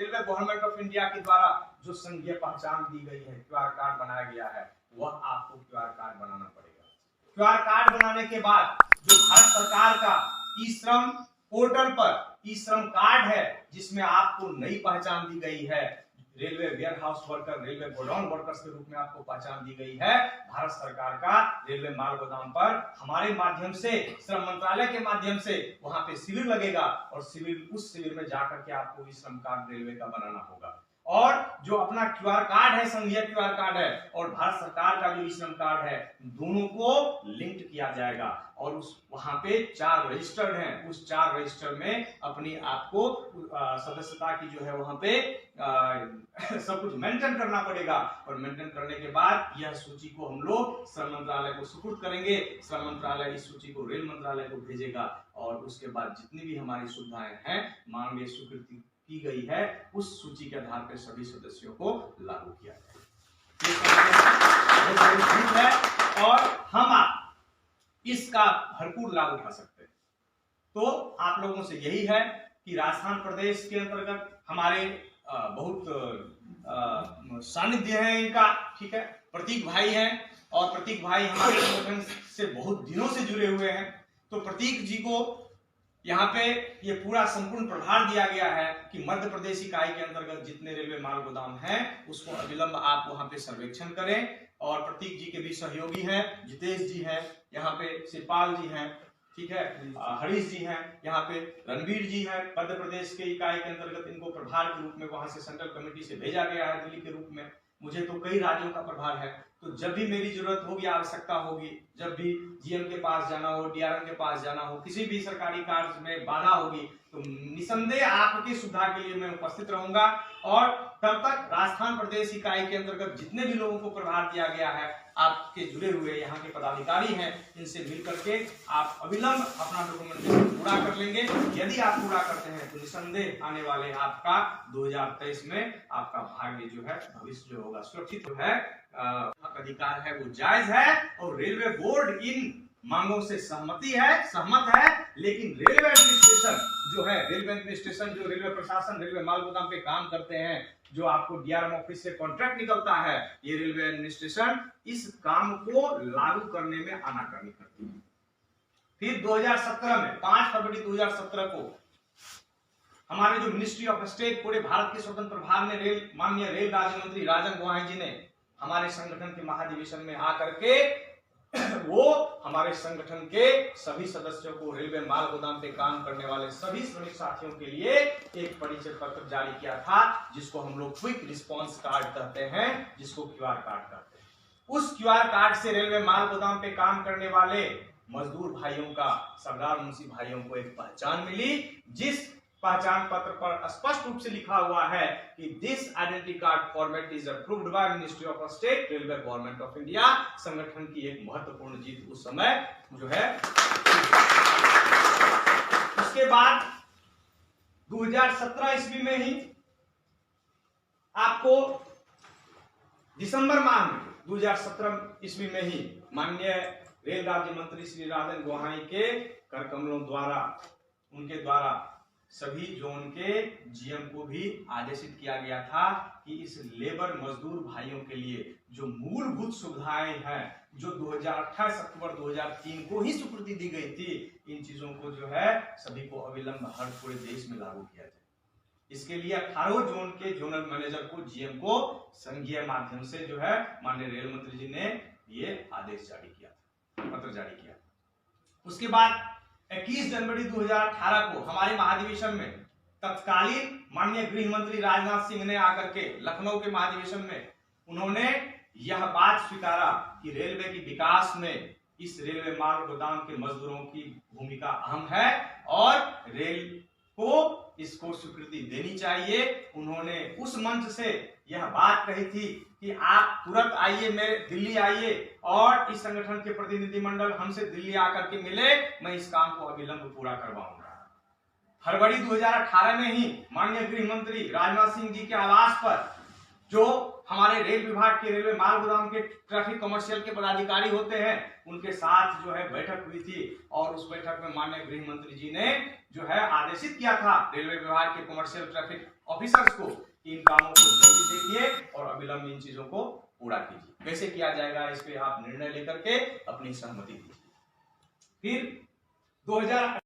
Railway government of India के द्वारा जो संघीय पहचान दी गई है, क्यूआर कार्ड बनाया गया है, वह आपको क्यूआर कार्ड बनाना पड़ेगा। क्यूआर कार्ड बनाने के बाद जो भारत सरकार का ई श्रम पोर्टल पर ई श्रम कार्ड है, जिसमें आपको नई पहचान दी गई है, railway warehouse worker, railway godown workers के रूप में आपको पहचान दी गई है। भारत सरकार का रेलवे माल गोदाम पर हमारे माध्यम से, श्रम मंत्रालय के माध्यम से वहां पे शिविर लगेगा और उस शिविर में जाकर के आपको ई श्रम कार्ड रेलवे का बनाना होगा। और जो अपना क्यूआर कार्ड है, संघीय क्यूआर कार्ड है, और भारत सरकार का जो ई श्रम कार्ड है, दोनों को लिंक किया जाएगा और उस वहां पे 4 रजिस्टर्ड हैं। उस 4 रजिस्टर में अपनी आपको सदस्यता की जो है वहां पे सब कुछ मेंटेन करना पड़ेगा। और मेंटेन करने के बाद यह सूची को हम लोग श्रम मंत्रालय को सुपुर्द करेंगे। श्रम मंत्रालय इस सूची को रेल मंत्रालय को भेजेगा और उसके बाद जितनी भी हमारी सुविधाएं हैं, मांगे स्वीकृति की गई है, उस सूची के आधार पर सभी सदस्यों को लागू किया जाएगा और हम आप इसका भरपूर लाभ उठा सकते हैं। तो आप लोगों से यही है कि राजस्थान प्रदेश के अंतर्गत हमारे बहुत सानिध्य है इनका, ठीक है। प्रतीक भाई हैं और प्रतीक भाई हमारे संगठन से बहुत दिनों से जुड़े हुए हैं। तो प्रतीक जी को यहाँ पे ये पूरा संपूर्ण प्रभार दिया गया है कि मध्य प्रदेश इकाई के अंतर्गत जितने रेलवे माल गोदाम हैं उसको अविलंब आप वहां पे सर्वेक्षण करें। और प्रतीक जी के भी सहयोगी हैं, जितेश जी हैं, यहाँ पे शिवपाल जी हैं, ठीक है, हरीश जी हैं, यहाँ पे रणवीर जी हैं। मध्य प्रदेश के इकाई के अंतर्गत इनको प्रभार के रूप में वहां से सेंट्रल कमेटी से भेजा गया है दिल्ली के रूप में। मुझे तो कई राज्यों का प्रभार है, तो जब भी मेरी जरूरत होगी, आवश्यकता होगी, जब भी जीएम के पास जाना हो, डीआरएम के पास जाना हो, किसी भी सरकारी कार्य में बाधा होगी, तो निसंदेह आपकी सुविधा के लिए मैं उपस्थित रहूंगा। और तब तक राजस्थान प्रदेश इकाई के अंतर्गत जितने भी लोगों को प्रभार दिया गया है, आपके जुड़े हुए यहाँ के पदाधिकारी हैं, इनसे मिल करके आप अविलंब अपना डॉक्यूमेंटेशन पूरा कर लेंगे। यदि आप पूरा करते हैं तो निसंदेह आने वाले आपका 2023 में आपका भाग्य जो है, भविष्य जो होगा सुरक्षित है। अधिकार है वो जायज है और रेलवे बोर्ड इन मांगों से सहमत है। लेकिन रेलवे एडमिनिस्ट्रेशन जो है, रेलवे एडमिनिस्ट्रेशन जो रेलवे प्रशासन रेलवे माल गोदाम पे काम करते हैं, जो आपको डीआरएम ऑफिस से कॉन्ट्रैक्ट निकलता है, ये रेलवे एडमिनिस्ट्रेशन इस काम को लागू करने में आनाकानी करती है। फिर 2017 में 5 फरवरी 2017 को हमारे जो मिनिस्ट्री ऑफ स्टेट पूरे भारत के स्वतंत्र प्रभार में माननीय रेल राज्य मंत्री राजन गोहाई जी ने हमारे संगठन के महाधिवेशन में आकर के वो हमारे संगठन के सभी सदस्यों को, रेलवे माल गोदाम पे काम करने वाले सभी श्रमिक साथियों के लिए एक परिचय पत्र जारी किया था, जिसको हम लोग क्विक रिस्पांस कार्ड कहते हैं, जिसको क्यूआर कार्ड कहते हैं। उस क्यूआर कार्ड से रेलवे माल गोदाम पे काम करने वाले मजदूर भाइयों का, सरदार मुंशी भाइयों को एक पहचान मिली, जिस पहचान पत्र पर स्पष्ट रूप से लिखा हुआ है कि this identity card format is approved by ministry of state, railway government of India. संगठन की एक महत्वपूर्ण जीत उस समय जो है। उसके बाद 2017 ईस्वी में ही आपको दिसंबर माह में 2017 ईस्वी में ही माननीय रेल राज्य मंत्री श्री राजन गोहाई के कर कमलों द्वारा, उनके द्वारा सभी जोन के जीएम को भी आदेशित किया गया था कि इस लेबर मजदूर भाइयों के लिए जो मूलभूत सुविधाएं हैं, जो 28 अक्टूबर 2003 को ही स्वीकृति दी गई थी, इन चीजों को जो है सभी को अविलंब हर पूरे देश में लागू किया जाए। इसके लिए 18 जोन के जोनल मैनेजर को, जीएम को संघीय माध्यम से जो है माननीय रेल मंत्री जी ने ये आदेश जारी किया था, पत्र जारी किया। उसके बाद 21 जनवरी 2018 को हमारे महाधिवेशन में तत्कालीन माननीय गृह मंत्री राजनाथ सिंह ने आकर के लखनऊ के महाधिवेशन में उन्होंने यह बात स्वीकारा कि रेलवे की विकास में इस रेलवे माल गोदाम के मजदूरों की भूमिका अहम है और रेल को इसको स्वीकृति देनी चाहिए। उन्होंने उस मंच से यह बात कही थी कि आप तुरंत आइए, मेरे दिल्ली आइए और इस संगठन के प्रतिनिधि मंडल हमसे दिल्ली आकर के मिले, मैं इस काम को अविलंब पूरा करवाऊंगा। फरवरी 2018 में ही माननीय गृह मंत्री राजनाथ सिंह जी के आवास पर जो हमारे रेल विभाग के, रेलवे माल गोदाम के, ट्रैफिक कमर्शियल के पदाधिकारी होते हैं, उनके साथ जो है बैठक हुई थी और उस बैठक में माननीय गृह मंत्री जी ने जो है आदेशित किया था रेलवे विभाग के कमर्शियल ट्रैफिक ऑफिसर्स को कि इन कामों को जल्दी देखिए और अविलंब इन चीजों को पूरा कीजिए। कैसे किया जाएगा इस पे आप निर्णय लेकर के अपनी सहमति दीजिए। फिर 2000